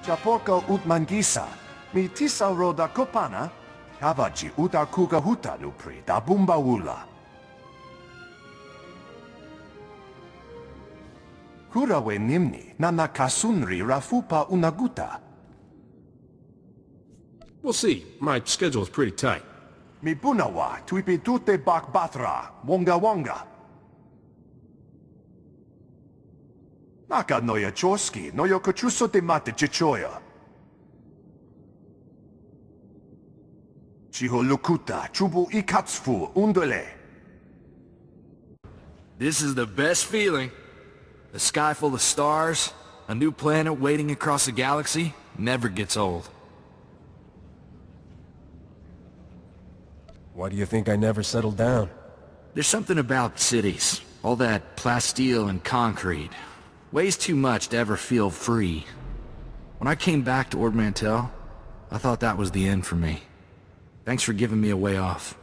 Chaporko utmangisa, mi tisauro da kopana, kavaji uta kuga huta nupri da bumbaula. Kurawe nimni nana kasunri rafupa unaguta. We'll see. My schedule's pretty tight. Mi bunawa tuipi tute bak batra, wonga wonga. Naka noya choski, noyo kochuso de mate chichoya. Chiho lukuta, chubu ikatsfu, undole. This is the best feeling. A sky full of stars, a new planet waiting across the galaxy, never gets old. Why do you think I never settled down? There's something about cities. All that plasteel and concrete. Weighs too much to ever feel free. When I came back to Ord Mantell, I thought that was the end for me. Thanks for giving me a way off.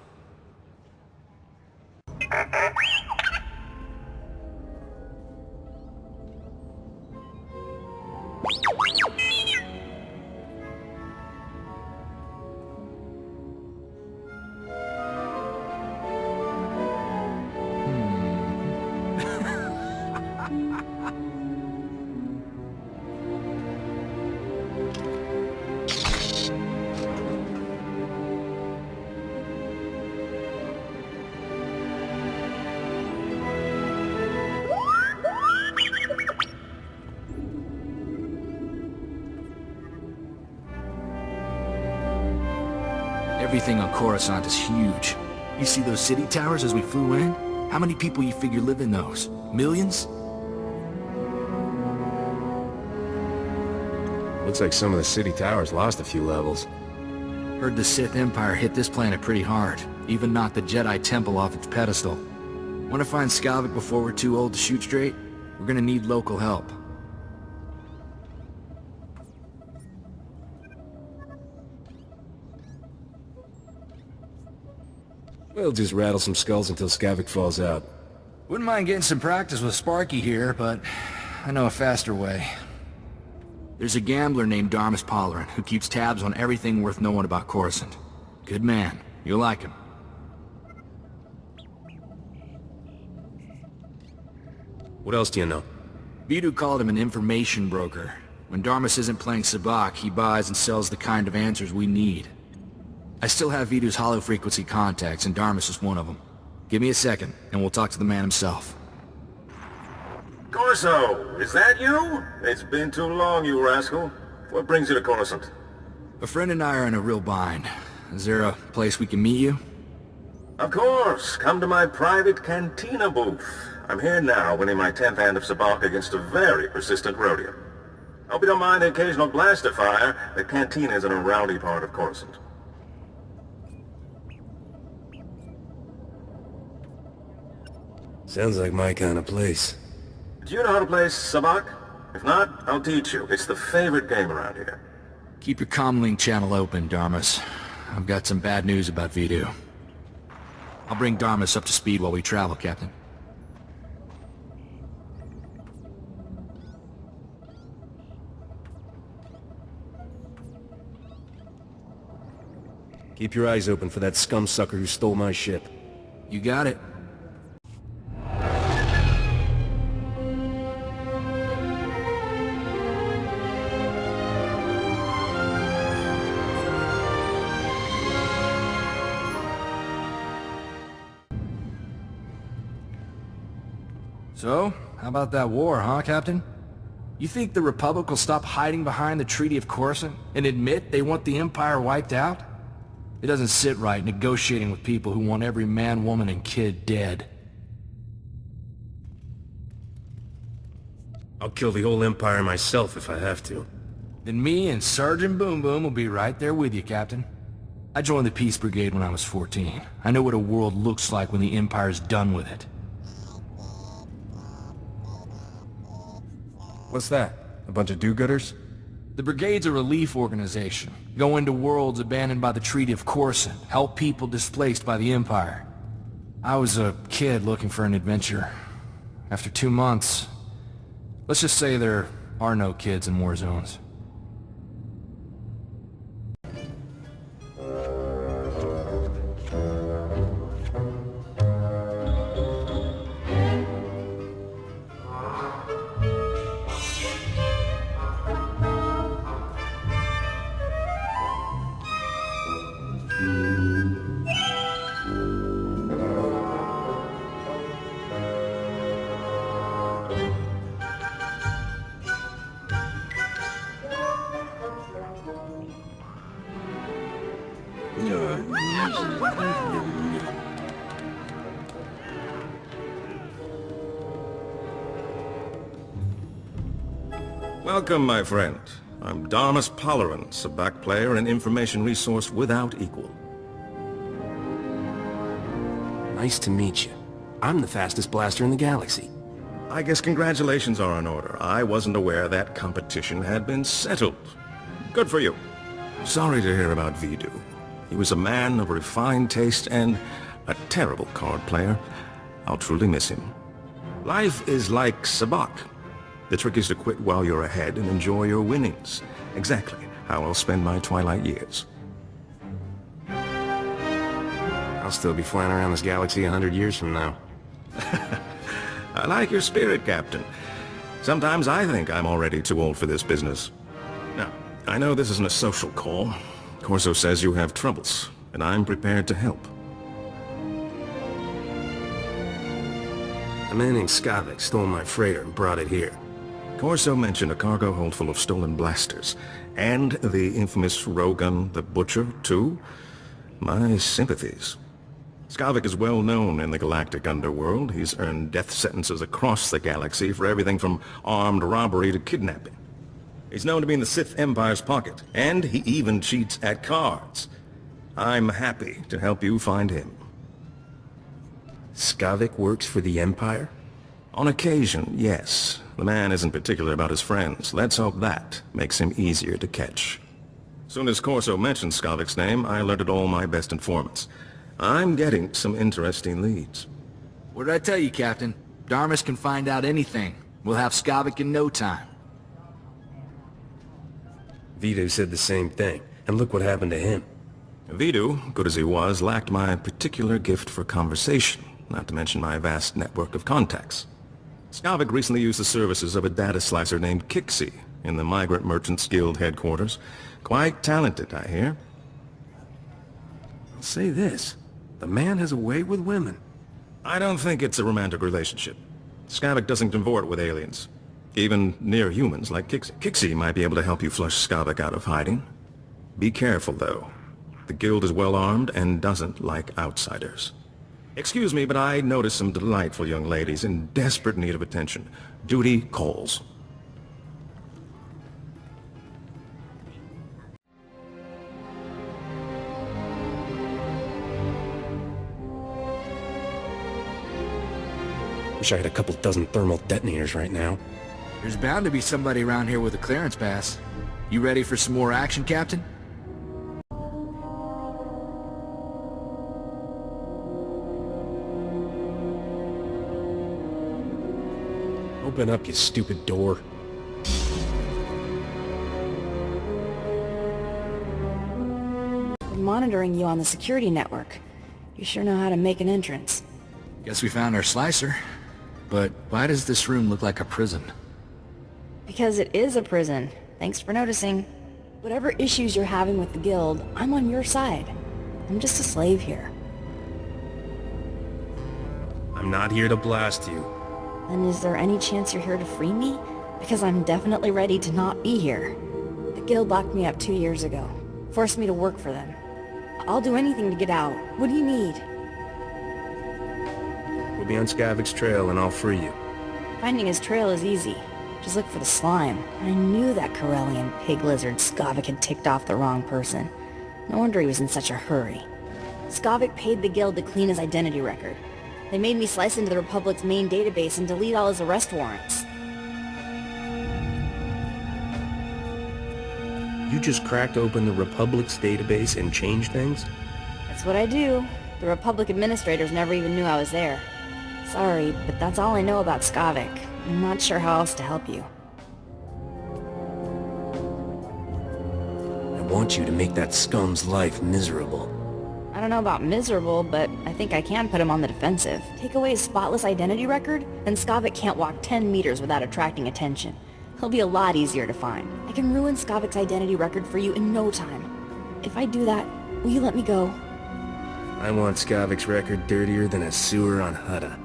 Everything on Coruscant is huge. You see those city towers as we flew in? How many people you figure live in those? Millions? Looks like some of the city towers lost a few levels. Heard the Sith Empire hit this planet pretty hard. Even knocked the Jedi Temple off its pedestal. Want to find Skavak before we're too old to shoot straight? We're gonna need local help. We'll just rattle some skulls until Skavak falls out. Wouldn't mind getting some practice with Sparky here, but I know a faster way. There's a gambler named Darmus Polarin who keeps tabs on everything worth knowing about Coruscant. Good man. You'll like him. What else do you know? Vidu called him an information broker. When Darmus isn't playing Sabak, he buys and sells the kind of answers we need. I still have Vidu's hollow-frequency contacts, and Darmus is one of them. Give me a second, and we'll talk to the man himself. Corso, is that you? It's been too long, you rascal. What brings you to Coruscant? A friend and I are in a real bind. Is there a place we can meet you? Of course. Come to my private cantina booth. I'm here now, winning my 10th hand of Sabak against a very persistent Rhodian. Hope you don't mind the occasional blaster fire. The cantina is in a rowdy part of Coruscant. Sounds like my kind of place. Do you know how to play Sabak? If not, I'll teach you. It's the favorite game around here. Keep your comlink channel open, Darmus. I've got some bad news about Vidu. I'll bring Darmus up to speed while we travel, Captain. Keep your eyes open for that scum sucker who stole my ship. You got it. So, how about that war, huh, Captain? You think the Republic will stop hiding behind the Treaty of Coruscant and admit they want the Empire wiped out? It doesn't sit right negotiating with people who want every man, woman, and kid dead. I'll kill the whole Empire myself if I have to. Then me and Sergeant Boom Boom will be right there with you, Captain. I joined the Peace Brigade when I was 14. I know what a world looks like when the Empire's done with it. What's that? A bunch of do-gooders? The Brigade's a relief organization. Go into worlds abandoned by the Treaty of Coruscant. Help people displaced by the Empire. I was a kid looking for an adventure. After 2 months, let's just say there are no kids in war zones. Welcome, my friend. I'm Darmus Polaran, Sabak player and information resource without equal. Nice to meet you. I'm the fastest blaster in the galaxy. I guess congratulations are in order. I wasn't aware that competition had been settled. Good for you. Sorry to hear about Vidu. He was a man of refined taste and a terrible card player. I'll truly miss him. Life is like Sabak. The trick is to quit while you're ahead and enjoy your winnings. Exactly how I'll spend my twilight years. I'll still be flying around this galaxy 100 years from now. I like your spirit, Captain. Sometimes I think I'm already too old for this business. Now, I know this isn't a social call. Corso says you have troubles, and I'm prepared to help. A man named Skavak stole my freighter and brought it here. Corso mentioned a cargo hold full of stolen blasters, and the infamous Rogan the Butcher, too. My sympathies. Skavak is well known in the galactic underworld. He's earned death sentences across the galaxy for everything from armed robbery to kidnapping. He's known to be in the Sith Empire's pocket, and he even cheats at cards. I'm happy to help you find him. Skavak works for the Empire? On occasion, yes. The man isn't particular about his friends. Let's hope that makes him easier to catch. Soon as Corso mentioned Skavak's name, I alerted all my best informants. I'm getting some interesting leads. What did I tell you, Captain? Darmus can find out anything. We'll have Skavak in no time. Vidu said the same thing, and look what happened to him. Vidu, good as he was, lacked my particular gift for conversation, not to mention my vast network of contacts. Skavak recently used the services of a data slicer named Kixie in the Migrant Merchants Guild headquarters. Quite talented, I hear. I'll say this. The man has a way with women. I don't think it's a romantic relationship. Skavak doesn't cavort with aliens. Even near humans like Kixie. Kixie might be able to help you flush Skavak out of hiding. Be careful, though. The guild is well armed and doesn't like outsiders. Excuse me, but I noticed some delightful young ladies in desperate need of attention. Duty calls. Wish I had a couple dozen thermal detonators right now. There's bound to be somebody around here with a clearance pass. You ready for some more action, Captain? Open up, you stupid door. We're monitoring you on the security network. You sure know how to make an entrance. Guess we found our slicer. But why does this room look like a prison? Because it is a prison. Thanks for noticing. Whatever issues you're having with the guild, I'm on your side. I'm just a slave here. I'm not here to blast you. Then is there any chance you're here to free me? Because I'm definitely ready to not be here. The guild locked me up 2 years ago. Forced me to work for them. I'll do anything to get out. What do you need? We'll be on Skavak's trail and I'll free you. Finding his trail is easy. Just look for the slime. I knew that Corellian pig lizard Skavak had ticked off the wrong person. No wonder he was in such a hurry. Skavak paid the guild to clean his identity record. They made me slice into the Republic's main database and delete all his arrest warrants. You just cracked open the Republic's database and changed things? That's what I do. The Republic administrators never even knew I was there. Sorry, but that's all I know about Skavak. I'm not sure how else to help you. I want you to make that scum's life miserable. I don't know about miserable, but I think I can put him on the defensive. Take away his spotless identity record, then Skavak can't walk 10 meters without attracting attention. He'll be a lot easier to find. I can ruin Skavak's identity record for you in no time. If I do that, will you let me go? I want Skavak's record dirtier than a sewer on Hutta.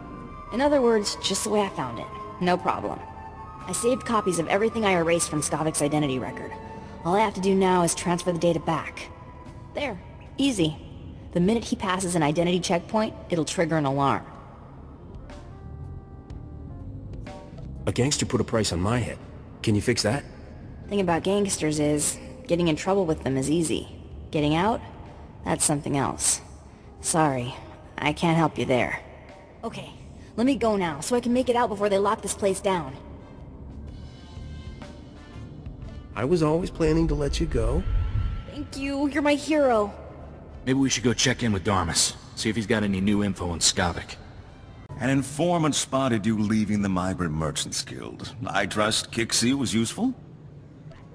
In other words, just the way I found it. No problem. I saved copies of everything I erased from Skavak's identity record. All I have to do now is transfer the data back. There. Easy. The minute he passes an identity checkpoint, it'll trigger an alarm. A gangster put a price on my head. Can you fix that? Thing about gangsters is, getting in trouble with them is easy. Getting out? That's something else. Sorry, I can't help you there. Okay, let me go now, so I can make it out before they lock this place down. I was always planning to let you go. Thank you, you're my hero. Maybe we should go check in with Darmus, see if he's got any new info on Skavak. An informant spotted you leaving the Migrant Merchants Guild. I trust Kixie was useful?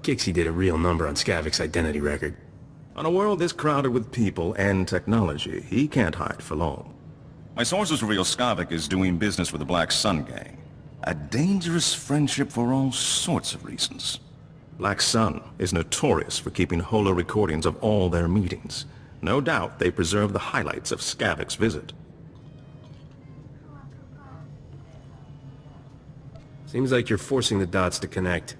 Kixie did a real number on Skavak's identity record. On a world this crowded with people and technology, he can't hide for long. My sources reveal Skavak is doing business with the Black Sun Gang. A dangerous friendship for all sorts of reasons. Black Sun is notorious for keeping holo recordings of all their meetings. No doubt they preserve the highlights of Skavak's visit. Seems like you're forcing the dots to connect.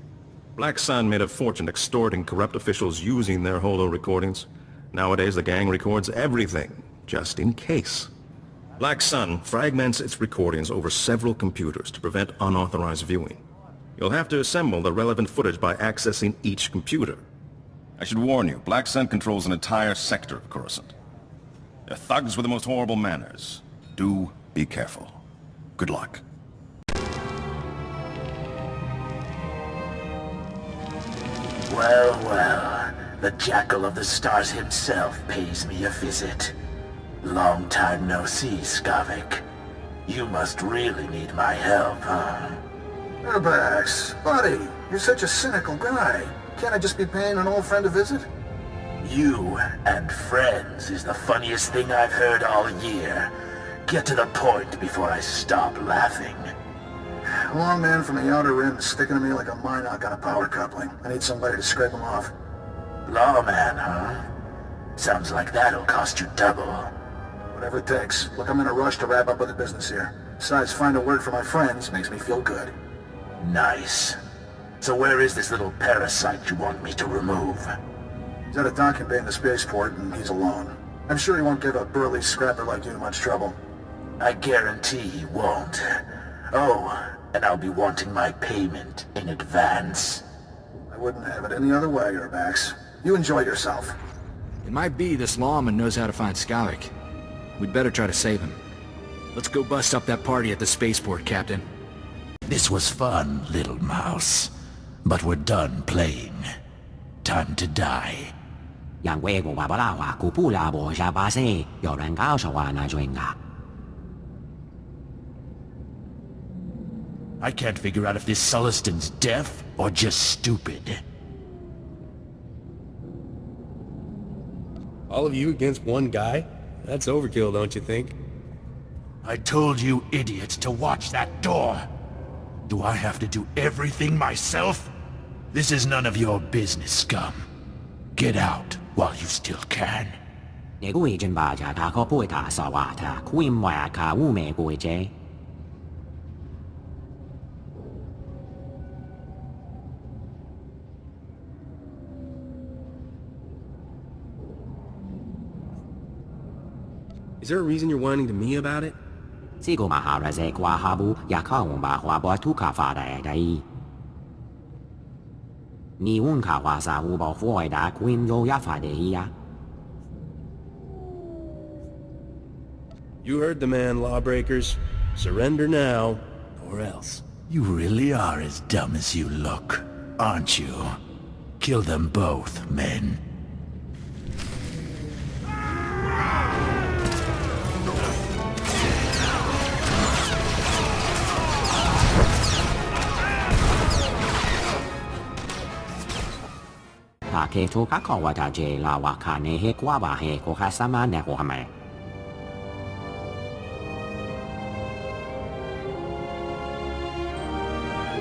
Black Sun made a fortune extorting corrupt officials using their holo recordings. Nowadays the gang records everything, just in case. Black Sun fragments its recordings over several computers to prevent unauthorized viewing. You'll have to assemble the relevant footage by accessing each computer. I should warn you, Black Sun controls an entire sector of Coruscant. They're thugs with the most horrible manners. Do be careful. Good luck. Well, well, the Jackal of the Stars himself pays me a visit. Long time no see, Skavak. You must really need my help, huh? Max, buddy, you're such a cynical guy. Can't I just be paying an old friend a visit? You and friends is the funniest thing I've heard all year. Get to the point before I stop laughing. A long man from the Outer Rim is sticking to me like a minoc on a power coupling. I need somebody to scrape him off. Lawman, huh? Sounds like that'll cost you double. Whatever it takes. Look, I'm in a rush to wrap up with the business here. Besides, find a word for my friends makes me feel good. Nice. So where is this little parasite you want me to remove? He's at a docking bay in the spaceport, and he's alone. I'm sure he won't give a burly scrapper like you much trouble. I guarantee he won't. Oh, and I'll be wanting my payment in advance. I wouldn't have it any other way, Urbax. You enjoy yourself. It might be this lawman knows how to find Skavak. We'd better try to save him. Let's go bust up that party at the spaceport, Captain. This was fun, little mouse. But we're done playing. Time to die. I can't figure out if this Sullistan's deaf or just stupid. All of you against one guy? That's overkill, don't you think? I told you idiots to watch that door. Do I have to do everything myself? This is none of your business, scum. Get out while you still can. Is there a reason you're whining to me about it? You heard the man, lawbreakers. Surrender now, or else. You really are as dumb as you look, aren't you? Kill them both, men.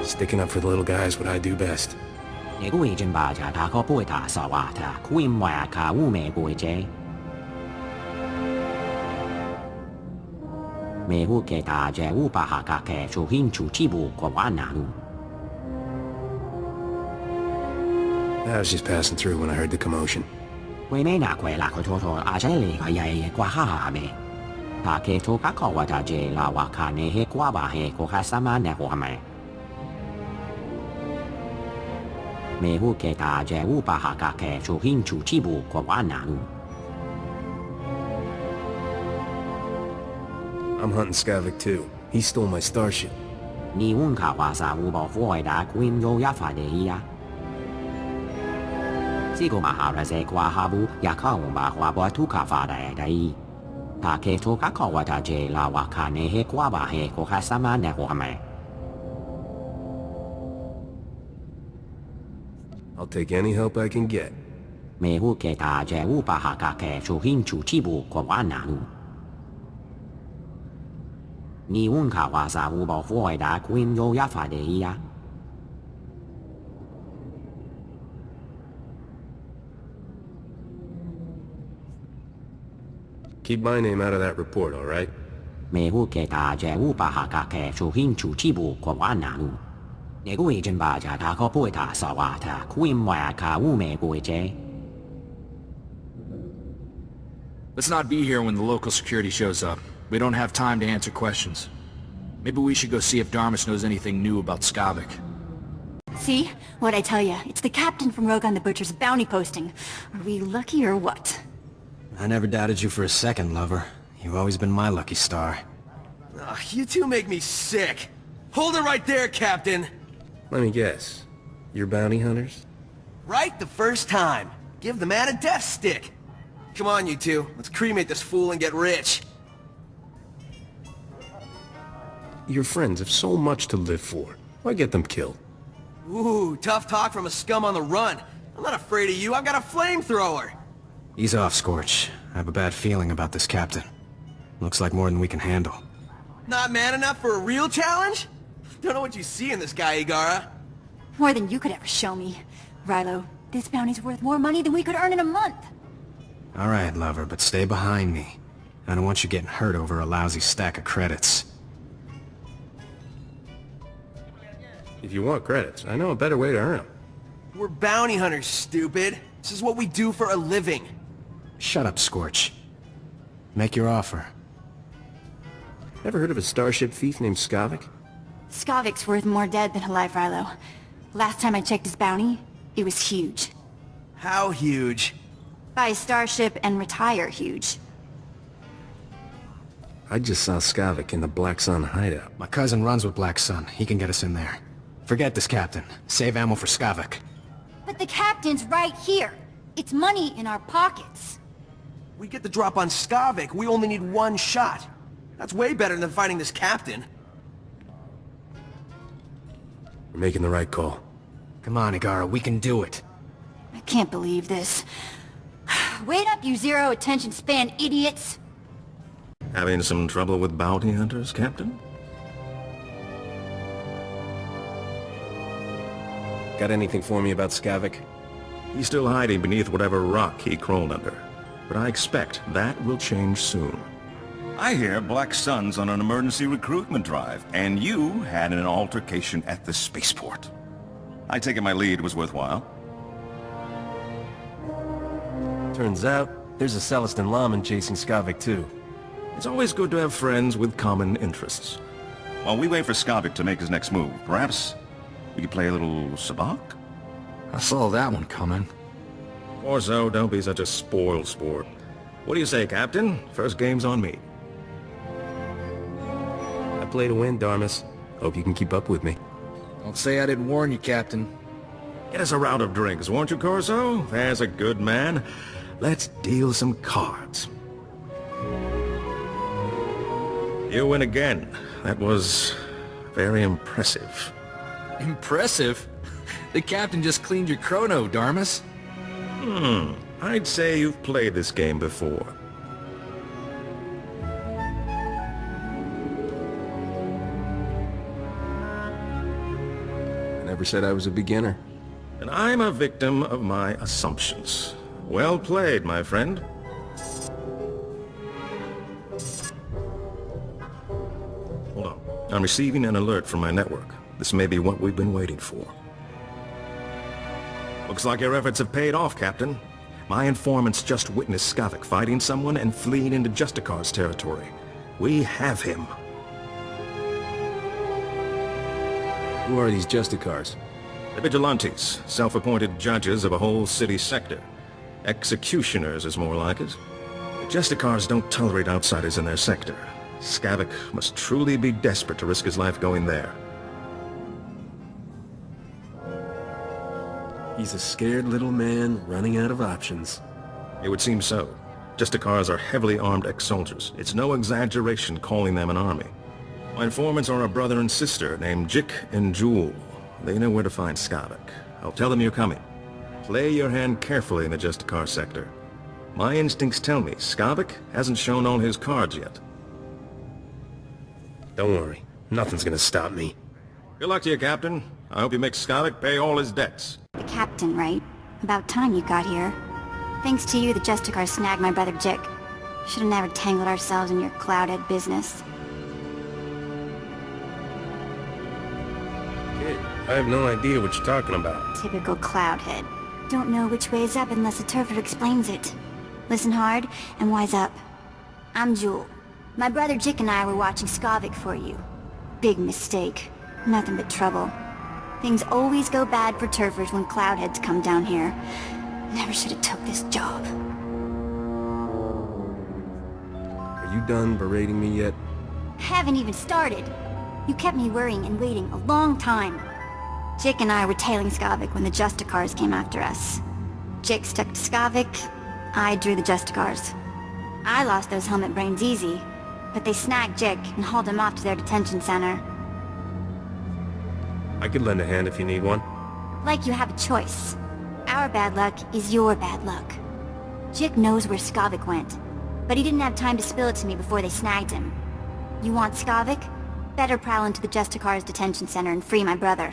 Sticking up for the little guy is what I do best. I was just passing through when I heard the commotion. Quemena quella cototo agele gaia quahame. Take to kakawata je la wakane he kwaba he kohasama ne wame. Me huketa je upahaka ke chuhin chuchibu kwanaru. I'm hunting Skavak too. He stole my starship. Ni unka wasa ubo fuida quim yo yafadeia. Sigo maharaze kwahabu yakaumba wabo tukafada dai. Take to kakawata je la wakane he kwaba he kohasama ne wame. I'll take any help I can get. Me huketa je upahaka ke chuhin chuchibu kwanaru. Ni unka wasa ubo fuida quim yo yafadeia. Keep my name out of that report, all right? Me huketa je upahaka ke chuhin chuchibu kwanaru. Nego agent baja ta ko poeta sawata quim wa ka ume goje. Let's not be here when the local security shows up. We don't have time to answer questions. Maybe we should go see if Darmus knows anything new about Skavak. See? What'd I tell ya? It's the captain from Rogan the Butcher's bounty posting. Are we lucky or what? I never doubted you for a second, lover. You've always been my lucky star. Ugh, you two make me sick. Hold it right there, Captain. Let me guess. You're bounty hunters? Right the first time. Give the man a death stick. Come on, you two. Let's cremate this fool and get rich. Your friends have so much to live for. Why get them killed? Ooh, tough talk from a scum on the run. I'm not afraid of you. I've got a flamethrower. Ease off, Scorch. I have a bad feeling about this captain. Looks like more than we can handle. Not man enough for a real challenge? Don't know what you see in this guy, Igara. More than you could ever show me. Rilo, this bounty's worth more money than we could earn in a month. All right, lover, but stay behind me. I don't want you getting hurt over a lousy stack of credits. If you want credits, I know a better way to earn them. We're bounty hunters, stupid. This is what we do for a living. Shut up, Scorch. Make your offer. Ever heard of a starship thief named Skavak? Skavak's worth more dead than alive, Rilo. Last time I checked his bounty, it was huge. How huge? Buy a starship and retire huge. I just saw Skavak in the Black Sun hideout. My cousin runs with Black Sun. He can get us in there. Forget this, Captain. Save ammo for Skavak. But the captain's right here. It's money in our pockets. We get the drop on Skavak. We only need one shot. That's way better than fighting this captain. You're making the right call. Come on, Igara. We can do it. I can't believe this. Wait up, you zero attention span idiots. Having some trouble with bounty hunters, Captain? Got anything for me about Skavak? He's still hiding beneath whatever rock he crawled under. But I expect that will change soon. I hear Black Sun's on an emergency recruitment drive, and you had an altercation at the spaceport. I take it my lead was worthwhile. Turns out, there's a Celestin lawman chasing Skavak too. It's always good to have friends with common interests. While we wait for Skavak to make his next move, perhaps we could play a little sabacc? I saw that one coming. Corso, don't be such a spoiled sport. What do you say, Captain? First game's on me. I play to win, Darmus. Hope you can keep up with me. Don't say I didn't warn you, Captain. Get us a round of drinks, won't you, Corso? There's a good man. Let's deal some cards. You win again. That was very impressive. Impressive? The captain just cleaned your chrono, Darmus. I'd say you've played this game before. I never said I was a beginner. And I'm a victim of my assumptions. Well played, my friend. Hold on. I'm receiving an alert from my network. This may be what we've been waiting for. Looks like your efforts have paid off, Captain. My informants just witnessed Skavak fighting someone and fleeing into Justicar's territory. We have him. Who are these Justicars? The vigilantes, self-appointed judges of a whole city sector. Executioners is more like it. The Justicars don't tolerate outsiders in their sector. Skavak must truly be desperate to risk his life going there. He's a scared little man running out of options. It would seem so. Justicars are heavily armed ex-soldiers. It's no exaggeration calling them an army. My informants are a brother and sister named Jik and Jewel. They know where to find Skavak. I'll tell them you're coming. Play your hand carefully in the Justicar sector. My instincts tell me Skavak hasn't shown all his cards yet. Don't worry. Nothing's gonna stop me. Good luck to you, Captain. I hope you make Skavak pay all his debts. The captain, right? About time you got here. Thanks to you, the Justicar snagged my brother Jik. Should have never tangled ourselves in your cloudhead business. Kid, I have no idea what you're talking about. Typical cloudhead. Don't know which way is up unless a turfer explains it. Listen hard and wise up. I'm Jewel. My brother Jik and I were watching Skavak for you. Big mistake. Nothing but trouble. Things always go bad for turfers when cloudheads come down here. Never should have took this job. Are you done berating me yet? Haven't even started. You kept me worrying and waiting a long time. Jik and I were tailing Skavak when the Justicars came after us. Jik stuck to Skavak, I drew the Justicars. I lost those helmet brains easy, but they snagged Jik and hauled him off to their detention center. I could lend a hand if you need one. Like you have a choice. Our bad luck is your bad luck. Jik knows where Skavak went, but he didn't have time to spill it to me before they snagged him. You want Skavak? Better prowl into the Justicar's detention center and free my brother.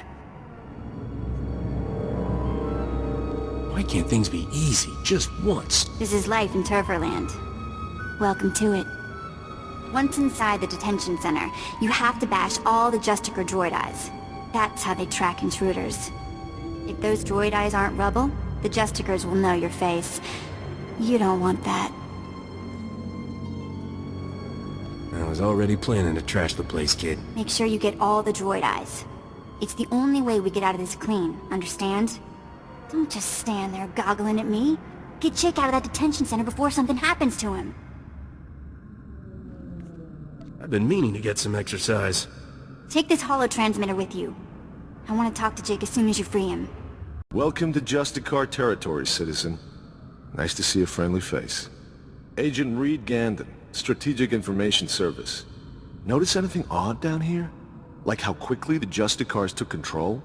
Why can't things be easy just once? This is life in Turferland. Welcome to it. Once inside the detention center, you have to bash all the Justicar droid eyes. That's how they track intruders. If those droid eyes aren't rubble, the Justicars will know your face. You don't want that. I was already planning to trash the place, kid. Make sure you get all the droid eyes. It's the only way we get out of this clean, understand? Don't just stand there goggling at me. Get Jik out of that detention center before something happens to him. I've been meaning to get some exercise. Take this holo-transmitter with you. I want to talk to Jik as soon as you free him. Welcome to Justicar territory, citizen. Nice to see a friendly face. Agent Reed Gandon, Strategic Information Service. Notice anything odd down here? Like how quickly the Justicars took control?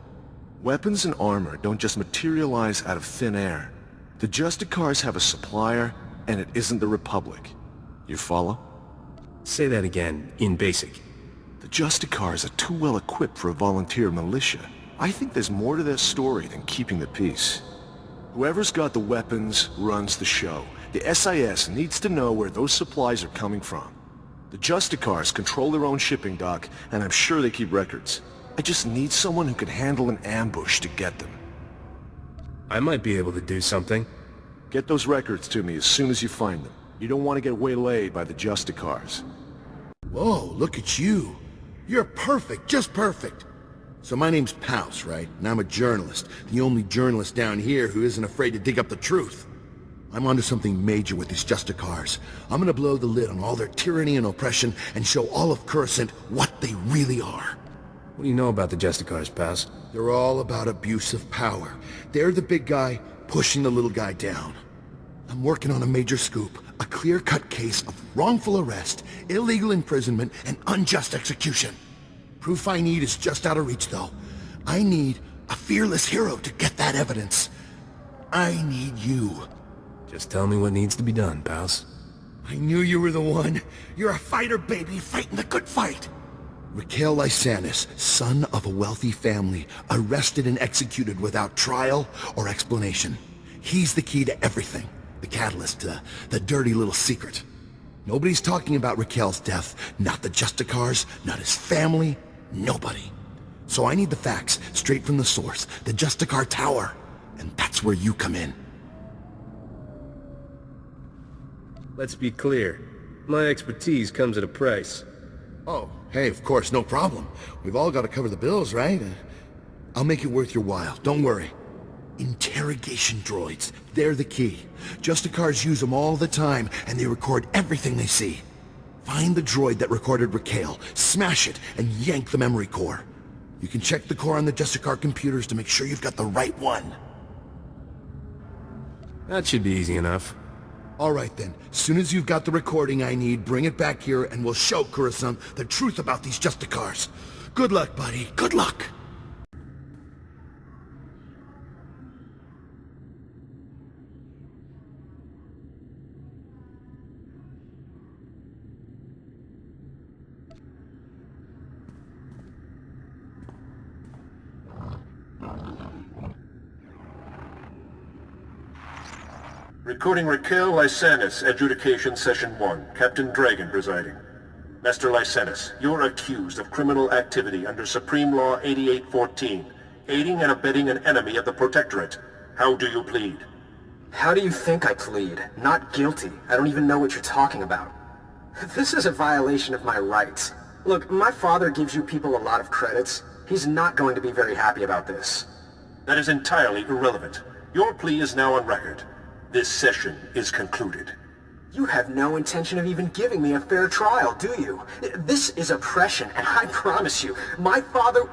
Weapons and armor don't just materialize out of thin air. The Justicars have a supplier, and it isn't the Republic. You follow? Say that again, in basic. The Justicars are too well equipped for a volunteer militia. I think there's more to their story than keeping the peace. Whoever's got the weapons runs the show. The SIS needs to know where those supplies are coming from. The Justicars control their own shipping dock, and I'm sure they keep records. I just need someone who can handle an ambush to get them. I might be able to do something. Get those records to me as soon as you find them. You don't want to get waylaid by the Justicars. Whoa, look at you. You're perfect, just perfect. So my name's Paus, right? And I'm a journalist. The only journalist down here who isn't afraid to dig up the truth. I'm onto something major with these Justicars. I'm gonna blow the lid on all their tyranny and oppression and show all of Coruscant what they really are. What do you know about the Justicars, Paus? They're all about abuse of power. They're the big guy pushing the little guy down. I'm working on a major scoop, a clear-cut case of wrongful arrest, illegal imprisonment, and unjust execution. Proof I need is just out of reach, though. I need a fearless hero to get that evidence. I need you. Just tell me what needs to be done, Paus. I knew you were the one. You're a fighter, baby, fighting the good fight. Raquel Lysanis, son of a wealthy family, arrested and executed without trial or explanation. He's the key to everything. The catalyst to the dirty little secret. Nobody's talking about Raquel's death. Not the Justicars, not his family, nobody. So I need the facts, straight from the source, the Justicar Tower. And that's where you come in. Let's be clear. My expertise comes at a price. Oh, hey, of course, no problem. We've all got to cover the bills, right? I'll make it worth your while, don't worry. Interrogation droids, they're the key. Justicars use them all the time, and they record everything they see. Find the droid that recorded Raquel, smash it, and yank the memory core. You can check the core on the Justicar computers to make sure you've got the right one. That should be easy enough. All right then, as soon as you've got the recording I need, bring it back here and we'll show Coruscant the truth about these Justicars. Good luck, buddy, good luck! Recording Raquel Lysanis, Adjudication Session 1. Captain Dragon presiding. Master Lysanis, you're accused of criminal activity under Supreme Law 8814, aiding and abetting an enemy of the Protectorate. How do you plead? How do you think I plead? Not guilty. I don't even know what you're talking about. This is a violation of my rights. Look, my father gives you people a lot of credits. He's not going to be very happy about this. That is entirely irrelevant. Your plea is now on record. This session is concluded. You have no intention of even giving me a fair trial, do you? This is oppression, and I promise you, my father...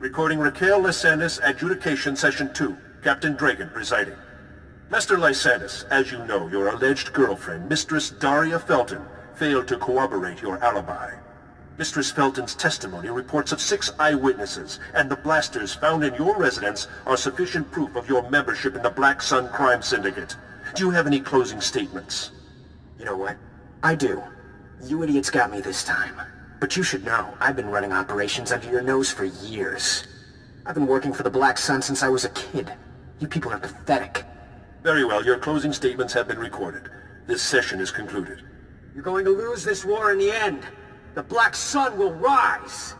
Recording Raquel Lysanis, Adjudication Session 2. Captain Dragon presiding. Master Lysanis, as you know, your alleged girlfriend, Mistress Daria Felton, failed to corroborate your alibi. Mistress Felton's testimony reports of 6 eyewitnesses, and the blasters found in your residence are sufficient proof of your membership in the Black Sun Crime Syndicate. Do you have any closing statements? You know what? I do. You idiots got me this time. But you should know, I've been running operations under your nose for years. I've been working for the Black Sun since I was a kid. You people are pathetic. Very well, your closing statements have been recorded. This session is concluded. You're going to lose this war in the end. The Black Sun will rise!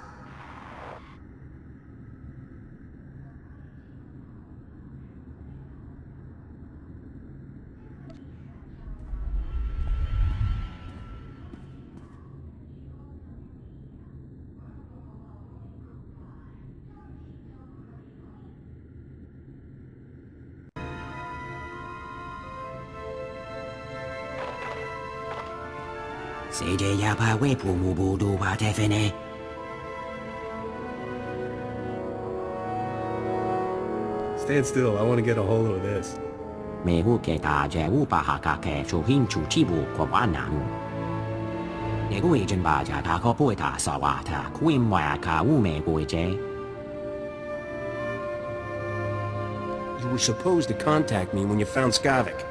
Stand still, I want to get a hold of this. You were supposed to contact me when you found Skavak.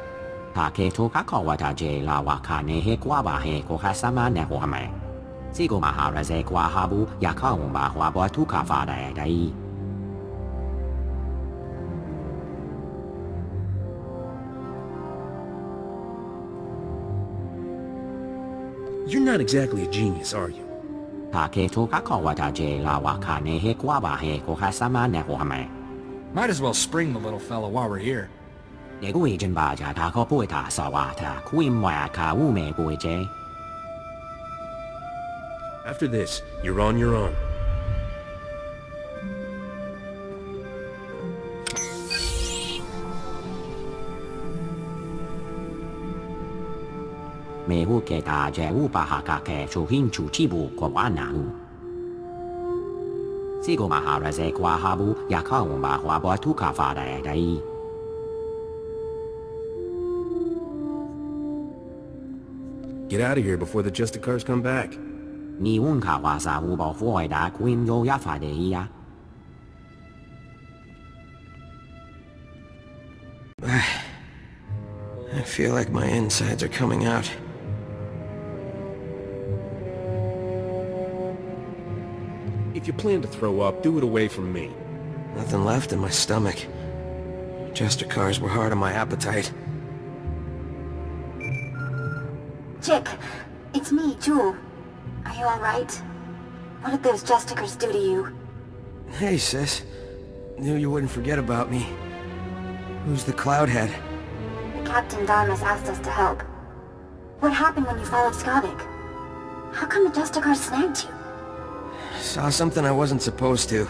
You're not exactly a genius, are you? Might as well spring the little fella while we're here. After this, you're on your own. Get out of here before the Justicars come back. I feel like my insides are coming out. If you plan to throw up, do it away from me. Nothing left in my stomach. Justicars were hard on my appetite. Chick, it's me, Jewel. Are you alright? What did those Justicars do to you? Hey, sis. Knew you wouldn't forget about me. Who's the Cloudhead? The Captain Darmus asked us to help. What happened when you followed Skavak? How come the Justicar snagged you? Saw something I wasn't supposed to.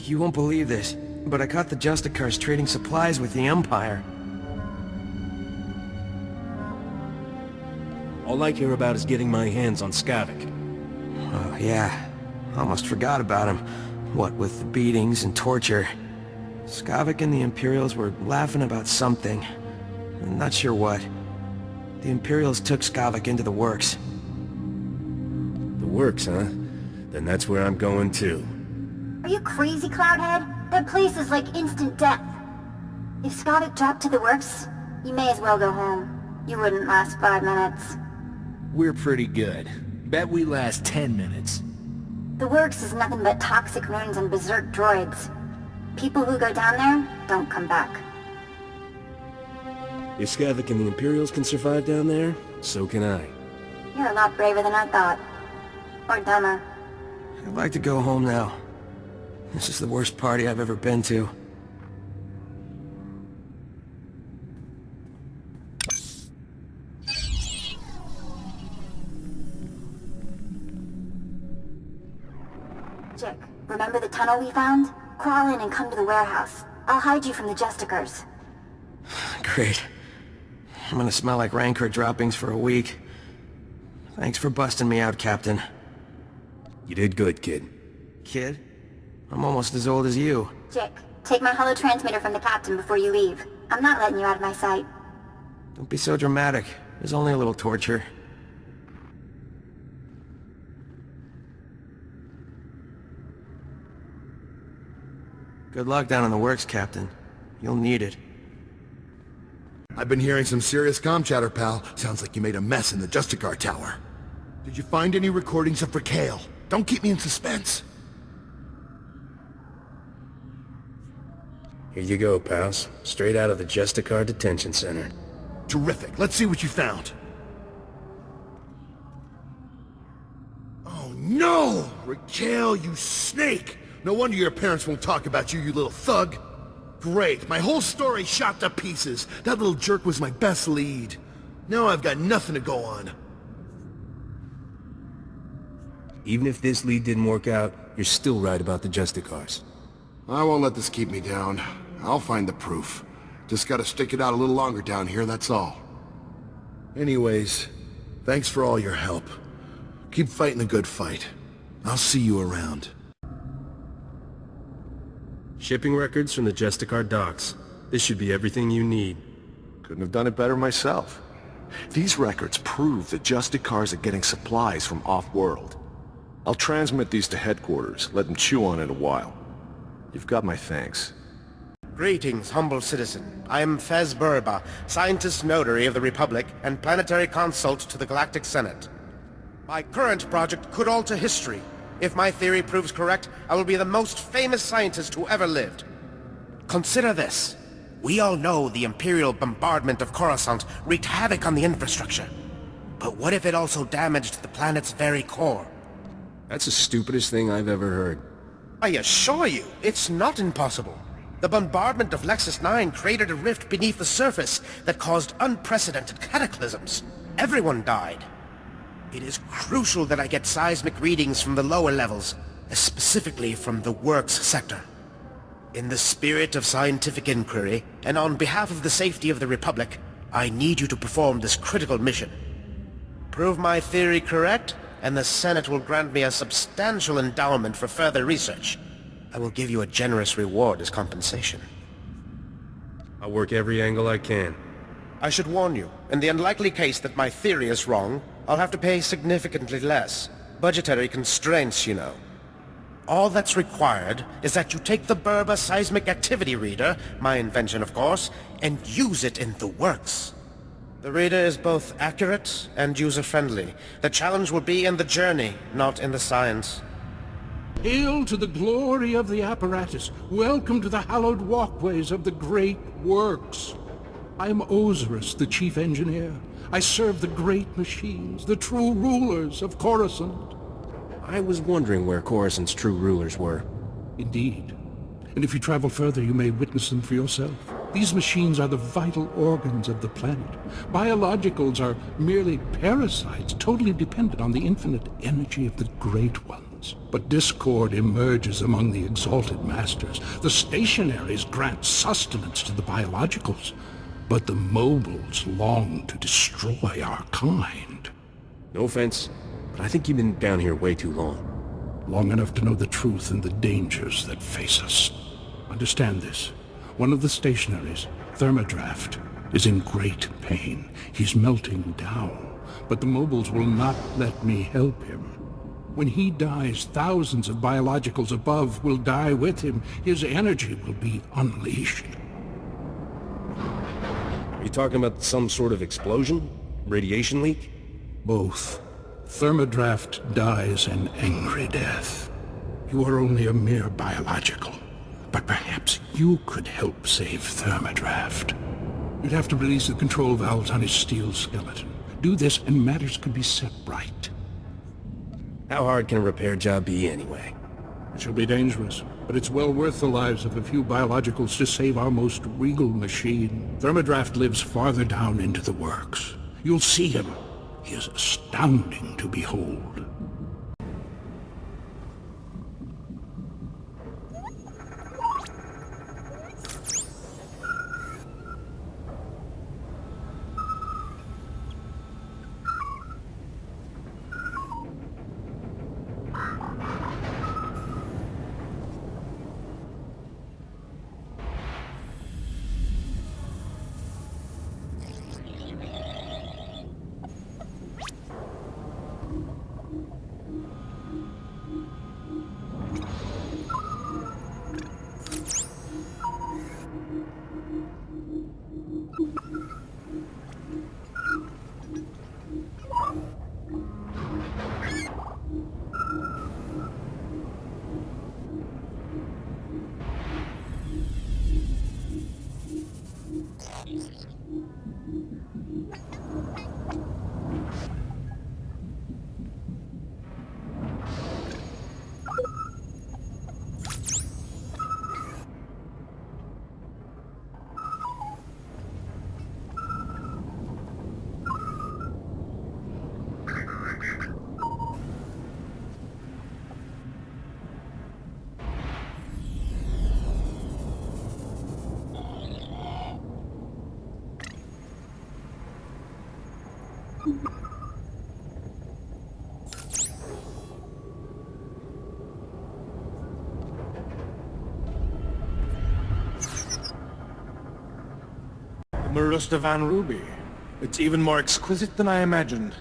You won't believe this, but I caught the Justicars trading supplies with the Empire. All I care about is getting my hands on Skavak. Oh, yeah. Almost forgot about him. What with the beatings and torture. Skavak and the Imperials were laughing about something. I'm not sure what. The Imperials took Skavak into the works. The works, huh? Then that's where I'm going too. Are you crazy, Cloudhead? That place is like instant death. If Skavak dropped to the works, you may as well go home. You wouldn't last 5 minutes. We're pretty good. Bet we last 10 minutes. The works is nothing but toxic ruins and berserk droids. People who go down there don't come back. If Skavak and the Imperials can survive down there, so can I. You're a lot braver than I thought. Or dumber. I'd like to go home now. This is the worst party I've ever been to. Jick, remember the tunnel we found? Crawl in and come to the warehouse. I'll hide you from the Justicars. Great. I'm gonna smell like Rancor droppings for a week. Thanks for busting me out, Captain. You did good, kid. Kid? I'm almost as old as you. Jick, take my holo transmitter from the Captain before you leave. I'm not letting you out of my sight. Don't be so dramatic. There's only a little torture. Good luck down in the works, Captain. You'll need it. I've been hearing some serious comm chatter, pal. Sounds like you made a mess in the Justicar Tower. Did you find any recordings of Raquel? Don't keep me in suspense. Here you go, pals. Straight out of the Justicar Detention Center. Terrific. Let's see what you found. Oh no! Raquel, you snake! No wonder your parents won't talk about you, you little thug. Great, my whole story shot to pieces. That little jerk was my best lead. Now I've got nothing to go on. Even if this lead didn't work out, you're still right about the Justicars. I won't let this keep me down. I'll find the proof. Just gotta stick it out a little longer down here, that's all. Anyways, thanks for all your help. Keep fighting the good fight. I'll see you around. Shipping records from the Justicar docks. This should be everything you need. Couldn't have done it better myself. These records prove the Justicars are getting supplies from off-world. I'll transmit these to headquarters, let them chew on it a while. You've got my thanks. Greetings, humble citizen. I am Fez Burba, Scientist Notary of the Republic and Planetary Consult to the Galactic Senate. My current project could alter history. If my theory proves correct, I will be the most famous scientist who ever lived. Consider this. We all know the Imperial bombardment of Coruscant wreaked havoc on the infrastructure. But what if it also damaged the planet's very core? That's the stupidest thing I've ever heard. I assure you, it's not impossible. The bombardment of Lexus 9 created a rift beneath the surface that caused unprecedented cataclysms. Everyone died. It is crucial that I get seismic readings from the lower levels, specifically from the Works sector. In the spirit of scientific inquiry, and on behalf of the safety of the Republic, I need you to perform this critical mission. Prove my theory correct, and the Senate will grant me a substantial endowment for further research. I will give you a generous reward as compensation. I'll work every angle I can. I should warn you, in the unlikely case that my theory is wrong, I'll have to pay significantly less. Budgetary constraints, you know. All that's required is that you take the Burba Seismic Activity Reader, my invention of course, and use it in the works. The reader is both accurate and user-friendly. The challenge will be in the journey, not in the science. Hail to the glory of the apparatus. Welcome to the hallowed walkways of the great works. I am Osiris, the chief engineer. I serve the great machines, the true rulers of Coruscant. I was wondering where Coruscant's true rulers were. Indeed. And if you travel further, you may witness them for yourself. These machines are the vital organs of the planet. Biologicals are merely parasites, totally dependent on the infinite energy of the Great Ones. But discord emerges among the exalted masters. The stationaries grant sustenance to the biologicals, but the mobiles long to destroy our kind. No offense, but I think you've been down here way too long. Long enough to know the truth and the dangers that face us. Understand this. One of the stationaries, Thermodraft, is in great pain. He's melting down, but the mobiles will not let me help him. When he dies, thousands of biologicals above will die with him. His energy will be unleashed. Are you talking about some sort of explosion? Radiation leak? Both. Thermodraft dies an angry death. You are only a mere biological. But perhaps you could help save Thermodraft. You'd have to release the control valves on his steel skeleton. Do this and matters could be set right. How hard can a repair job be anyway? It shall be dangerous, but it's well worth the lives of a few biologicals to save our most regal machine. Thermodraft lives farther down into the works. You'll see him. He is astounding to behold. Marusta Van Ruby. It's even more exquisite than I imagined.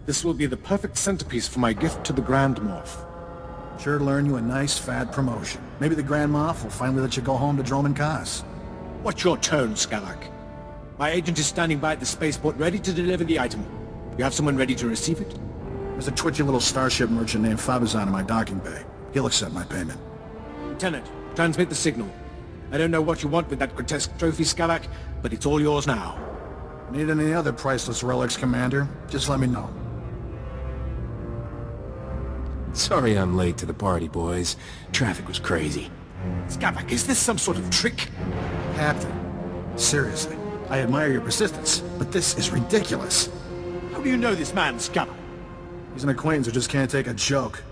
This will be the perfect centerpiece for my gift to the Grand Moff. Sure to learn you a nice, fat promotion. Maybe the Grand Moff will finally let you go home to Drome and Kaz. What's your tone, Skavak? My agent is standing by at the spaceport ready to deliver the item. You have someone ready to receive it? There's a twitchy little starship merchant named Fabizon in my docking bay. He'll accept my payment. Lieutenant, transmit the signal. I don't know what you want with that grotesque trophy, Skavak, but it's all yours now. Need any other priceless relics, Commander? Just let me know. Sorry I'm late to the party, boys. Traffic was crazy. Skavak, is this some sort of trick? Captain, seriously, I admire your persistence, but this is ridiculous. How do you know this man, Skavak? He's an acquaintance who just can't take a joke.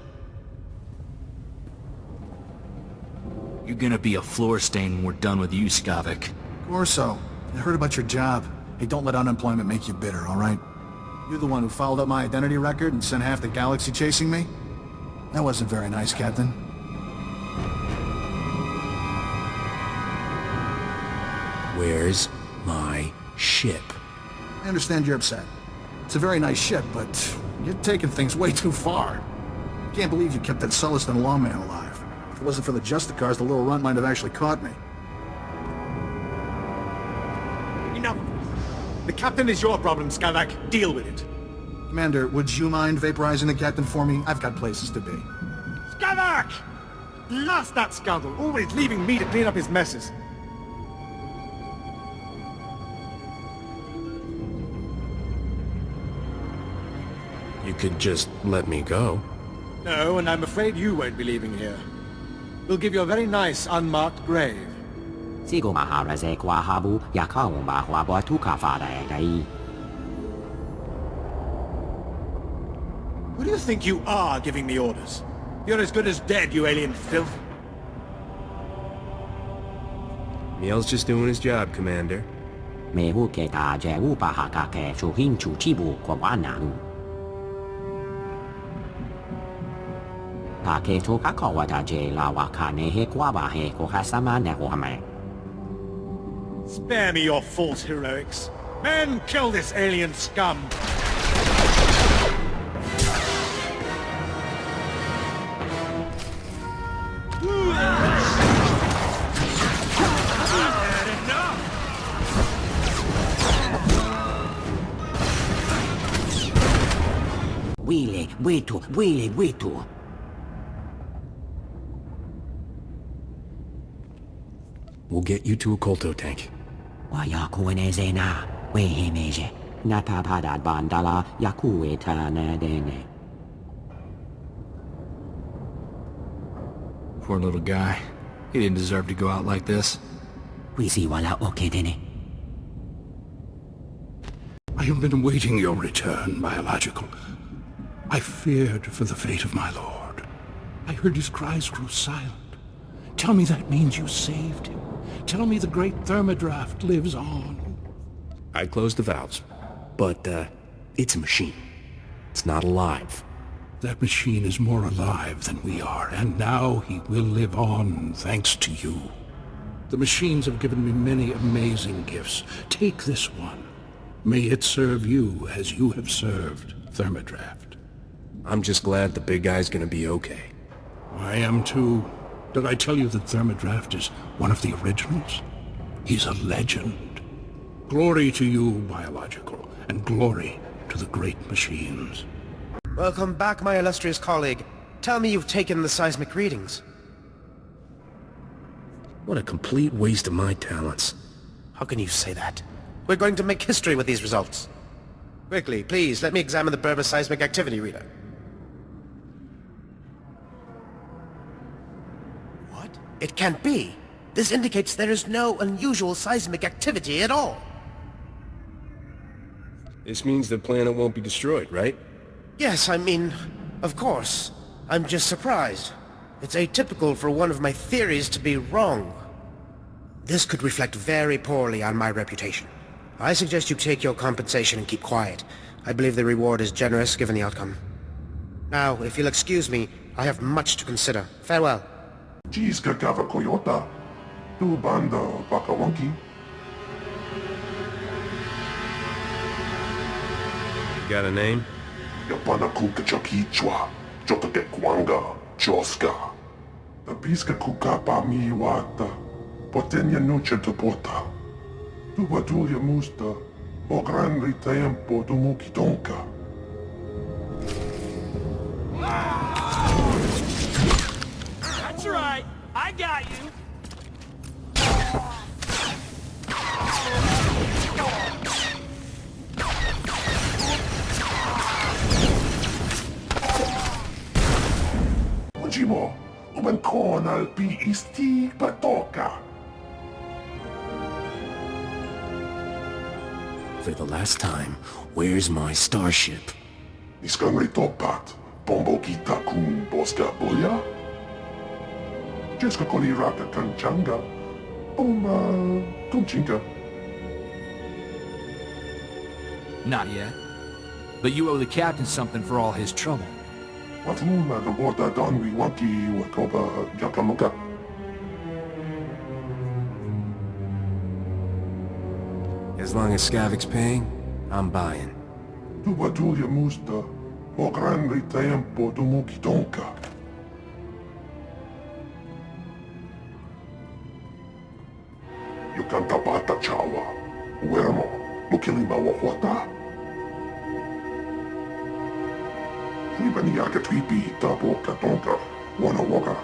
You're gonna be a floor stain when we're done with you, Skavak. Corso, I heard about your job. Hey, don't let unemployment make you bitter, all right? You're the one who fouled up my identity record and sent half the galaxy chasing me? That wasn't very nice, Captain. Where's my ship? I understand you're upset. It's a very nice ship, but you're taking things way too far. Can't believe you kept that Sullustan lawman alive. If it wasn't for the Justicars, the little runt might have actually caught me. Enough! The captain is your problem, Skavak. Deal with it. Commander, would you mind vaporizing the captain for me? I've got places to be. Skavak! Blast that scoundrel, always leaving me to clean up his messes. You could just let me go. No, and I'm afraid you won't be leaving here. We'll give you a very nice, unmarked grave. Sigo maharaze kwa habu yakaumba hwabwa tukafada dai. Who do you think you are giving me orders? You're as good as dead, you alien filth. Meal's just doing his job, Commander. Me uke ta je upahaka ke chuhin chuchibu kwa wanaru. Take toka kawata je la wakane he kwaba he kohasama ne wame. Spare me your false heroics. Men, kill this alien scum! Wile, witu. We'll get you to a Kolto tank. Wayakueneze na, wehemeje. Natapada bandala yakueta na dene. Poor little guy. He didn't deserve to go out like this. Wisi wala okedene. I have been awaiting your return, Biological. I feared for the fate of my lord. I heard his cries grow silent. Tell me that means you saved him. Tell me the great thermodraft lives on. I closed the valves, but, it's a machine. It's not alive. That machine is more alive than we are, and now he will live on thanks to you. The machines have given me many amazing gifts. Take this one. May it serve you as you have served Thermodraft. I'm just glad the big guy's gonna be okay. I am too. Did I tell you that Thermodraft is one of the originals? He's a legend. Glory to you, Biological, and glory to the great machines. Welcome back, my illustrious colleague. Tell me you've taken the seismic readings. What a complete waste of my talents. How can you say that? We're going to make history with these results. Quickly, please, let me examine the Berber seismic activity reader. What? It can't be. This indicates there is no unusual seismic activity at all. This means the planet won't be destroyed, right? Yes, I mean, of course. I'm just surprised. It's atypical for one of my theories to be wrong. This could reflect very poorly on my reputation. I suggest you take your compensation and keep quiet. I believe the reward is generous given the outcome. Now, if you'll excuse me, I have much to consider. Farewell. Jiska Gava Koyota. Tu banda Bakawanki. You got a name? Yapana Kuka Chakichwa. Jotake Kwanga. Joska. The Biska Kukapa Miwata. Potenya Nucha Topota. Tu Batulia Musta. O Grande Tempo do Mukitonka. That's right. I got you. Ujimo, umankona isti patoka. For the last time, where's my starship? Iskangai topat, bombo kita kun boska boya. Jeska koliraka kanchanga, kunchinga. Not yet. But you owe the captain something for all his trouble. Watmuma the water donwi waki wakoba jakamuka. As long as Skavak's paying, I'm buying. Tu batulia musta, o grande tempo do mukitonka. You canta bata chawa, uermo, mukilima wahwata. Huibani yaka twipi tabo katonka, wana waka.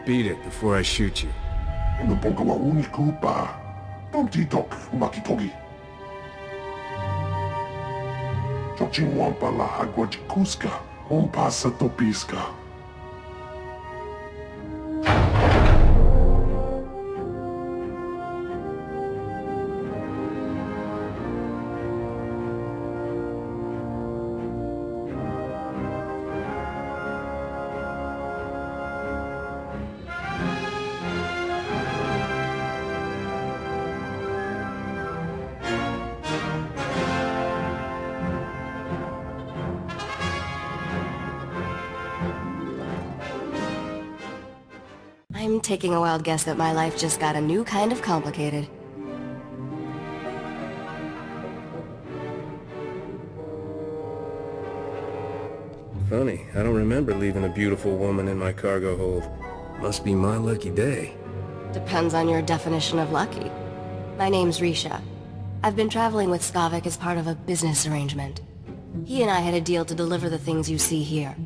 Beat it before I shoot you. Nuponga wa unikupa. Tomti tok makitogi. Chochin wampa la hagwa jikuska. Un passato pisca. I'm taking a wild guess that my life just got a new kind of complicated. Funny, I don't remember leaving a beautiful woman in my cargo hold. Must be my lucky day. Depends on your definition of lucky. My name's Risha. I've been traveling with Skavak as part of a business arrangement. He and I had a deal to deliver the things you see here.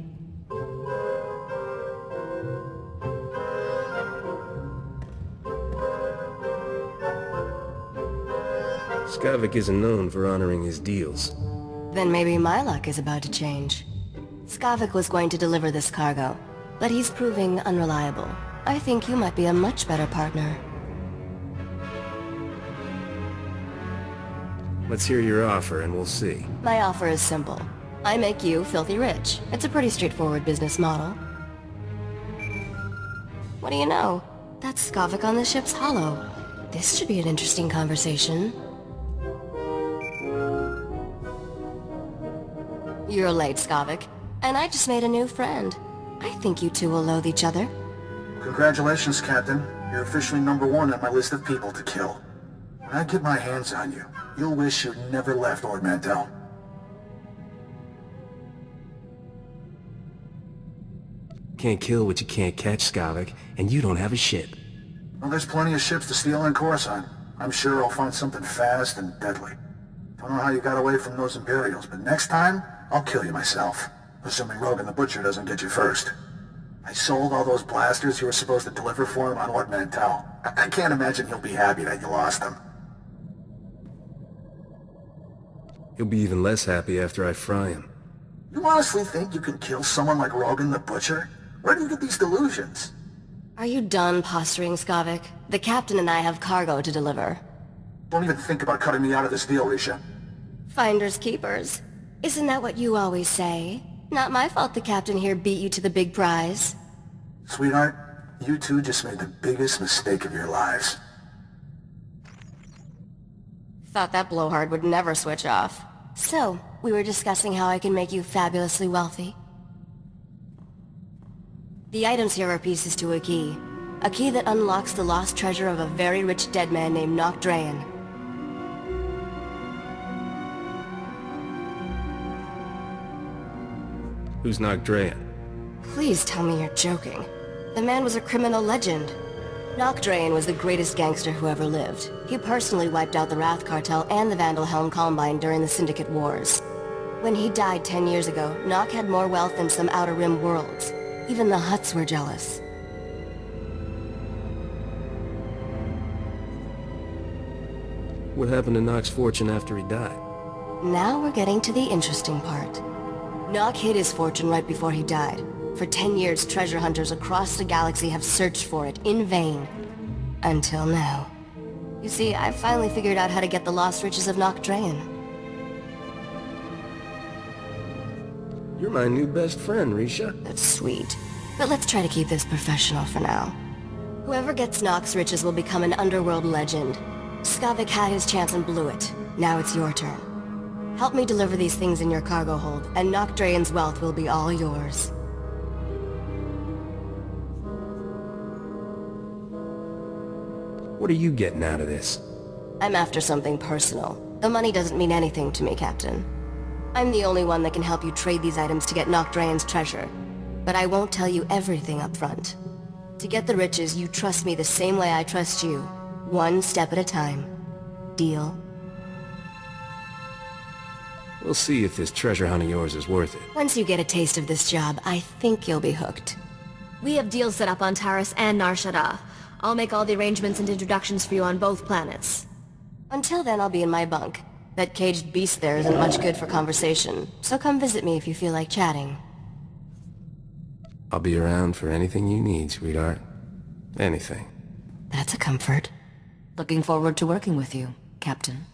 Skavak isn't known for honoring his deals. Then maybe my luck is about to change. Skavak was going to deliver this cargo, but he's proving unreliable. I think you might be a much better partner. Let's hear your offer and we'll see. My offer is simple. I make you filthy rich. It's a pretty straightforward business model. What do you know? That's Skavak on the ship's hollow. This should be an interesting conversation. You're late, Skavak. And I just made a new friend. I think you two will loathe each other. Congratulations, Captain. You're officially #1 on my list of people to kill. When I get my hands on you, you'll wish you'd never left Ord Mantell. Can't kill what you can't catch, Skavak, and you don't have a ship. Well, there's plenty of ships to steal in Coruscant. I'm sure I'll find something fast and deadly. Don't know how you got away from those Imperials, but next time, I'll kill you myself. Assuming Rogan the Butcher doesn't get you first. I sold all those blasters you were supposed to deliver for him on Ord Mantell. I can't imagine he'll be happy that you lost them. He'll be even less happy after I fry him. You honestly think you can kill someone like Rogan the Butcher? Where do you get these delusions? Are you done posturing, Skavak? The captain and I have cargo to deliver. Don't even think about cutting me out of this deal, Risha. Finders keepers. Isn't that what you always say? Not my fault the captain here beat you to the big prize. Sweetheart, you two just made the biggest mistake of your lives. Thought that blowhard would never switch off. So, we were discussing how I can make you fabulously wealthy. The items here are pieces to a key. A key that unlocks the lost treasure of a very rich dead man named Nock Drayen. Who's Nock Drayen? Please tell me you're joking. The man was a criminal legend. Nock Drayen was the greatest gangster who ever lived. He personally wiped out the Wrath Cartel and the Vandal Helm Combine during the Syndicate Wars. When he died 10 years ago, Nock had more wealth than some Outer Rim worlds. Even the Hutts were jealous. What happened to Nock's fortune after he died? Now we're getting to the interesting part. Nock hid his fortune right before he died. For 10 years, treasure hunters across the galaxy have searched for it in vain. Until now. You see, I've finally figured out how to get the lost riches of Nock Drayen. You're my new best friend, Risha. That's sweet. But let's try to keep this professional for now. Whoever gets Nock's riches will become an underworld legend. Skavak had his chance and blew it. Now it's your turn. Help me deliver these things in your cargo hold, and Nock Drayen's wealth will be all yours. What are you getting out of this? I'm after something personal. The money doesn't mean anything to me, Captain. I'm the only one that can help you trade these items to get Nock Drayen's treasure. But I won't tell you everything up front. To get the riches, you trust me the same way I trust you. One step at a time. Deal? We'll see if this treasure hunt of yours is worth it. Once you get a taste of this job, I think you'll be hooked. We have deals set up on Taris and Nar Shaddaa. I'll make all the arrangements and introductions for you on both planets. Until then, I'll be in my bunk. That caged beast there isn't much good for conversation, so come visit me if you feel like chatting. I'll be around for anything you need, sweetheart. Anything. That's a comfort. Looking forward to working with you, Captain.